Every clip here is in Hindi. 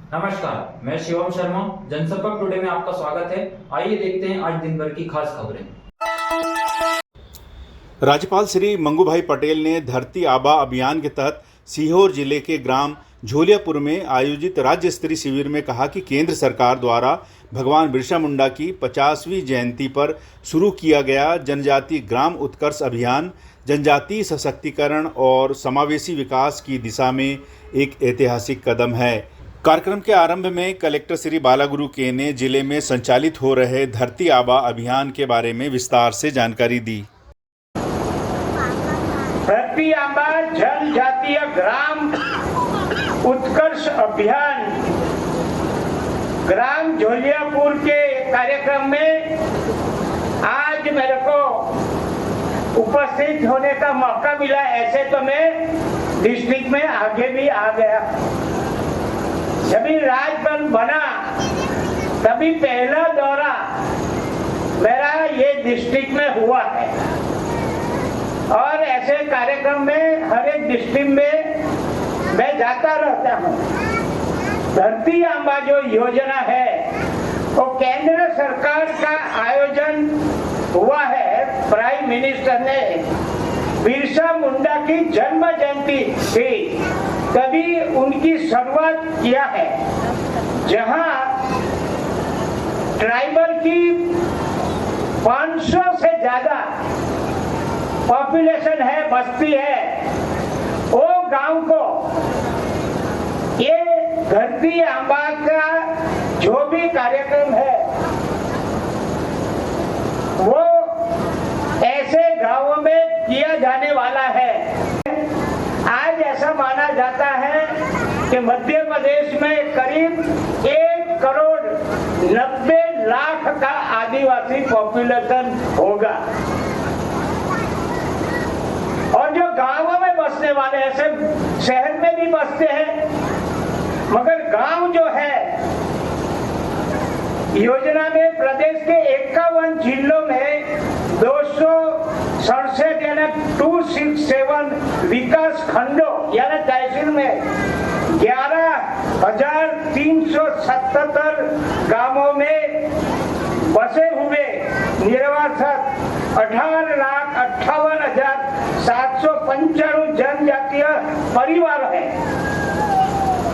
नमस्कार, मैं शिवम शर्मा। जनसंपर्क टुडे में आपका स्वागत है। आइए देखते हैं आज दिन भर की खास खबरें। राज्यपाल श्री मंगूभाई पटेल ने धरती आबा अभियान के तहत सीहोर जिले के ग्राम झोलियापुर में आयोजित राज्य स्तरीय शिविर में कहा कि केंद्र सरकार द्वारा भगवान बिरसा मुंडा की 50वीं जयंती पर शुरू किया गया जनजातीय ग्राम उत्कर्ष अभियान जनजातीय सशक्तिकरण और समावेशी विकास की दिशा में एक ऐतिहासिक कदम है। कार्यक्रम के आरंभ में कलेक्टर श्री बालागुरु के ने जिले में संचालित हो रहे धरती आबा अभियान के बारे में विस्तार से जानकारी दी। धरती आबा जनजातीय ग्राम उत्कर्ष अभियान ग्राम झोलियापुर के कार्यक्रम में आज मेरे को उपस्थित होने का मौका मिला। ऐसे तो मैं डिस्ट्रिक्ट में आगे भी आ गया, जब राजभवन बना तभी पहला दौरा मेरा ये डिस्ट्रिक्ट में हुआ है और ऐसे कार्यक्रम में हर एक डिस्ट्रिक्ट में मैं जाता रहता हूँ। धरती आबा जो योजना है वो केंद्र सरकार का आयोजन हुआ है। प्राइम मिनिस्टर ने बिरसा मुंडा की जन्म जयंती थी तभी उनकी शुरुआत किया है, जहां ट्राइबल की 500 से ज्यादा पॉपुलेशन है, बस्ती है। वो गांव को ये धरती आबा का जो भी कार्यक्रम है वो ऐसे गांवों में किया जाने वाला है। आज ऐसा माना जाता है कि मध्य प्रदेश में करीब 1,90,00,000 का आदिवासी पॉपुलेशन होगा और जो गांवों में बसने वाले ऐसे शहर में भी बसते हैं, मगर गांव जो है योजना में प्रदेश के 51 जिलों में 267 यानी 267 विकास खंडों यानी तहसील में 11,377 गांवों में बसे हुए निर्वासित 18,58,795 जनजातीय परिवार हैं।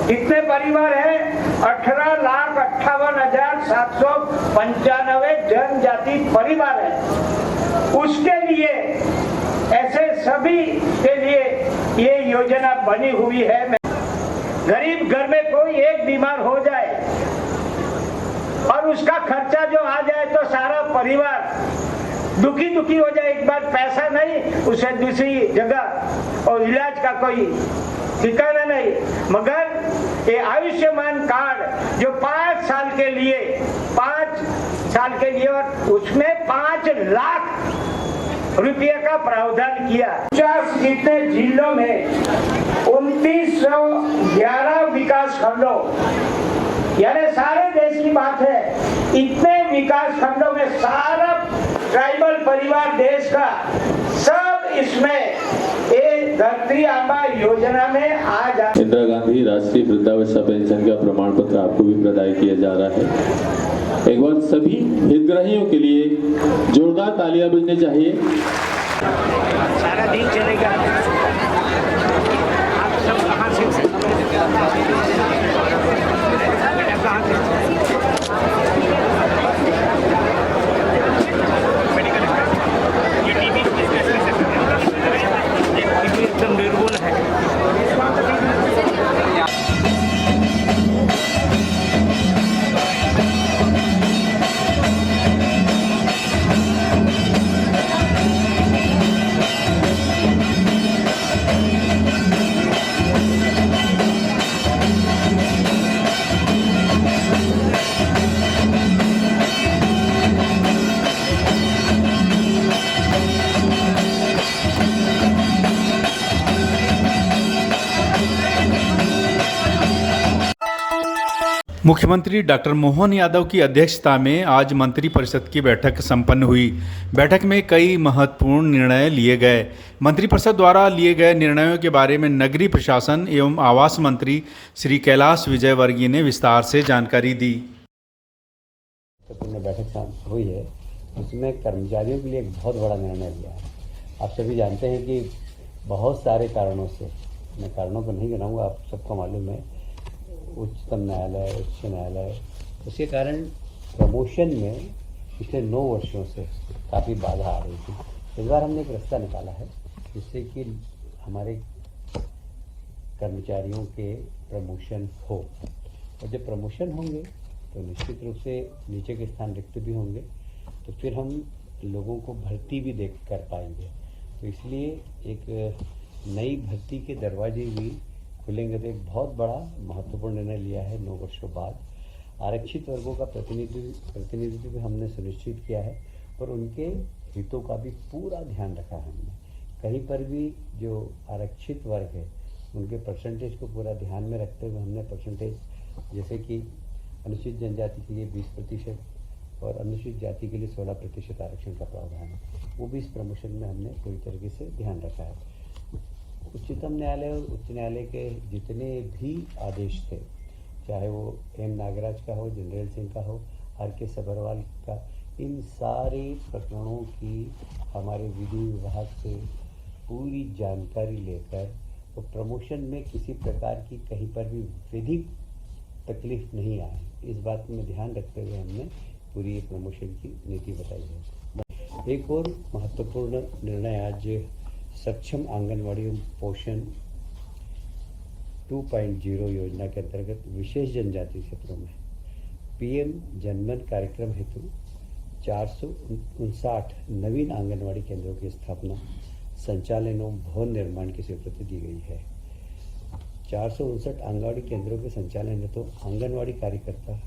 कितने परिवार हैं? 18,58,795 जनजाति परिवार हैं। उसके लिए ऐसे सभी के लिए ये योजना बनी हुई है। गरीब घर में कोई एक बीमार हो जाए और उसका खर्चा जो आ जाए तो सारा परिवार दुखी हो जाए। एक बार पैसा नहीं, उसे दूसरी जगह और इलाज का कोई ठिकाना नहीं। मगर ये आयुष्मान कार्ड जो 5 साल के लिए और उसमें 5 लाख रुपये का प्रावधान किया। 50 जितने जिलों में 2911 विकास खंडों यानी सारे देश की बात है, इतने विकास खंडों में सारा ट्राइबल परिवार देश का सब इसमें धरती आबा योजना में आ जा। इंदिरा गांधी राष्ट्रीय वृद्धावस्था पेंशन का प्रमाण पत्र आपको भी प्रदान किया जा रहा है। एक बार सभी हितग्राहियों के लिए जोरदार तालियां बजनी चाहिए। सारा दिन चलेगा। आप सब कहाँ से एकदम निर्मूल है। मुख्यमंत्री डॉक्टर मोहन यादव की अध्यक्षता में आज मंत्रिपरिषद की बैठक संपन्न हुई। बैठक में कई महत्वपूर्ण निर्णय लिए गए। मंत्रिपरिषद द्वारा लिए गए निर्णयों के बारे में नगरीय प्रशासन एवं आवास मंत्री श्री कैलाश विजयवर्गीय ने विस्तार से जानकारी दी। बैठक हुई है, उसमें कर्मचारियों के लिए एक बहुत बड़ा निर्णय लिया है। आप सभी जानते हैं कि बहुत सारे कारणों से, मैं कारणों को नहीं गिनाऊंगा, आप सबको मालूम है, उच्चतम न्यायालय, उच्च न्यायालय, उसके कारण प्रमोशन में पिछले 9 वर्षों से काफ़ी बाधा आ रही थी। इस बार हमने एक रास्ता निकाला है जिससे कि हमारे कर्मचारियों के प्रमोशन हो, और जब प्रमोशन होंगे तो निश्चित रूप से नीचे के स्थान रिक्त भी होंगे, तो फिर हम लोगों को भर्ती भी देख कर पाएंगे। तो इसलिए एक नई भर्ती के दरवाजे भी खुलेंगे। तो एक बहुत बड़ा महत्वपूर्ण निर्णय लिया है 9 वर्षों बाद। आरक्षित वर्गों का प्रतिनिधित्व भी हमने सुनिश्चित किया है और उनके हितों का भी पूरा ध्यान रखा है हमने। कहीं पर भी जो आरक्षित वर्ग है उनके परसेंटेज को पूरा ध्यान में रखते हुए हमने परसेंटेज, जैसे कि अनुसूचित जनजाति के लिए 20% और अनुसूचित जाति के लिए 16% आरक्षण का प्रावधान है, वो भी इस प्रमोशन में हमने पूरी तरीके से ध्यान रखा है। उच्चतम न्यायालय और उच्च न्यायालय के जितने भी आदेश थे, चाहे वो एम नागराज का हो, जनरल सिंह का हो, आर के सबरवाल का, इन सारे प्रकरणों की हमारे विधि विभाग से पूरी जानकारी लेकर तो प्रमोशन में किसी प्रकार की कहीं पर भी विधिक तकलीफ नहीं आए, इस बात में ध्यान रखते हुए हमने पूरी प्रमोशन की नीति बताई है। एक और महत्वपूर्ण निर्णय आज सक्षम आंगनवाड़ी पोषण 2.0 योजना के अंतर्गत विशेष जनजाति क्षेत्रों में पीएम जनमन कार्यक्रम हेतु 459 नवीन आंगनवाड़ी केंद्रों की स्थापना, संचालन एवं भवन निर्माण की स्वीकृति दी गई है। 459 आंगनवाड़ी केंद्रों के संचालन हेतु आंगनवाड़ी कार्यकर्ता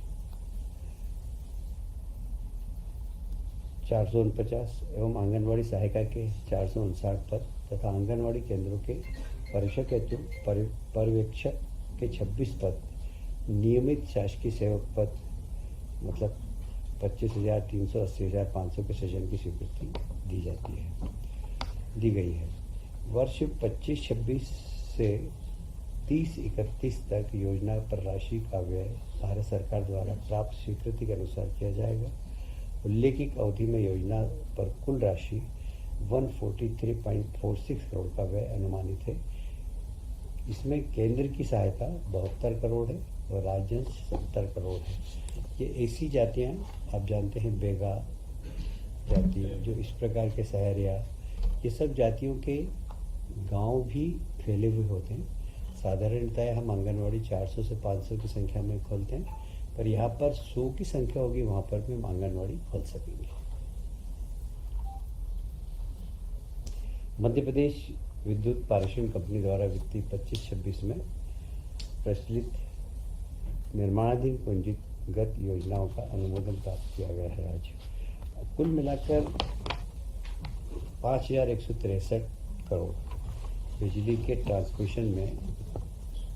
449 एवं आंगनवाड़ी सहायिका के 459 पद तथा आंगनवाड़ी केंद्रों के परीक्षक हेतु पर्यवेक्षक के 26 पद, नियमित शासकीय सेवक पद मतलब 25,380,500 के सेशन की स्वीकृति दी गई है। वर्ष 25-26 से 30-31 तक योजना पर राशि का व्यय भारत सरकार द्वारा प्राप्त स्वीकृति के अनुसार किया जाएगा। उल्लेखित अवधि में योजना पर कुल राशि 143.46 करोड़ का व्यय अनुमानित है। इसमें केंद्र की सहायता 72 करोड़ है और राज्यांश 70 करोड़ है। ये ऐसी जातियाँ, आप जानते हैं, बेगा जाति, जो इस प्रकार के सहरिया, ये सब जातियों के गांव भी फैले हुए होते हैं। साधारणतः हम आंगनवाड़ी 400 से 500 की संख्या में खोलते हैं, पर यहाँ पर 100 की संख्या होगी, वहाँ पर भी हम आंगनवाड़ी खोल सकेंगे। मध्य प्रदेश विद्युत पारेषण कंपनी द्वारा वित्तीय 25-26 में प्रचलित निर्माणाधीन पूंजीगत योजनाओं का अनुमोदन प्राप्त किया गया है। आज कुल मिलाकर 5,163 करोड़ बिजली के ट्रांसमिशन में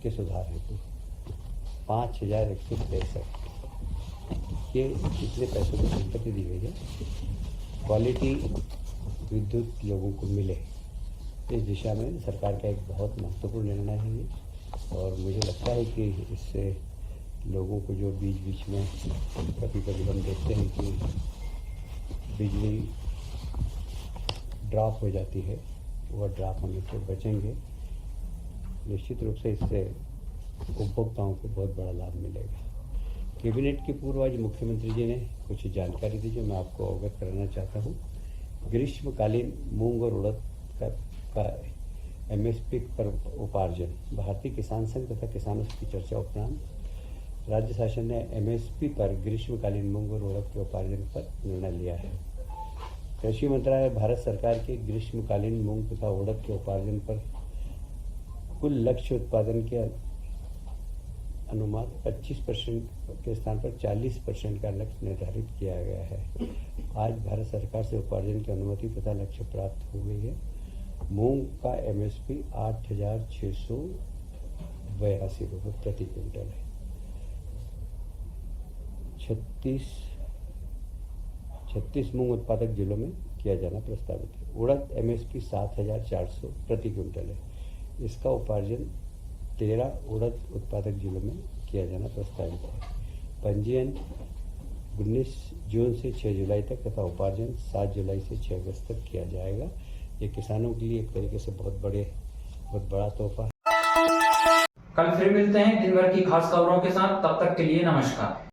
के सुधार हेतु 5,163 के इतने पैसों की स्वीकृति दी गई है। क्वालिटी विद्युत लोगों को मिले, इस दिशा में सरकार का एक बहुत महत्वपूर्ण निर्णय है ये, और मुझे लगता है कि इससे लोगों को जो बीच बीच में कभी कभी हम देखते हैं कि बिजली ड्रॉप हो जाती है, वह ड्रॉप होने से बचेंगे। निश्चित रूप से इससे उपभोक्ताओं को बहुत बड़ा लाभ मिलेगा। कैबिनेट के पूर्व आज मुख्यमंत्री जी ने कुछ जानकारी दी जो मैं आपको अवगत कराना चाहता हूँ। ग्रीष्मकालीन मूंग और उड़द का एमएसपी पर उपार्जन, भारतीय किसान संघ तथा किसानों की चर्चा उपरांत राज्य शासन ने एमएसपी पर ग्रीष्मकालीन मूंग और उड़द के उपार्जन पर निर्णय लिया है। कृषि मंत्रालय भारत सरकार के ग्रीष्मकालीन मूंग तथा उड़द के उपार्जन पर कुल लक्ष्य उत्पादन के अनुमान 25% के स्थान पर 40% का लक्ष्य निर्धारित किया गया है। आज भारत सरकार से उपार्जन की अनुमति तथा लक्ष्य प्राप्त हो गई है। मूंग का एमएसपी 8,682 रुपये प्रति क्विंटल है। 36 मूंग उत्पादक जिलों में किया जाना प्रस्तावित है। उड़द MSP 7,400 प्रति क्विंटल है। इसका उपार्जन 13 उड़द उत्पादक जिलों में किया जाना प्रस्तावित है। पंजीयन 19 जून से 6 जुलाई तक तथा उपार्जन 7 जुलाई से 6 अगस्त तक किया जाएगा। ये किसानों के लिए एक तरीके से बहुत बड़ा तोहफा है। कल फिर मिलते हैं दिन भर की खास खबरों के साथ, तब तक के लिए नमस्कार।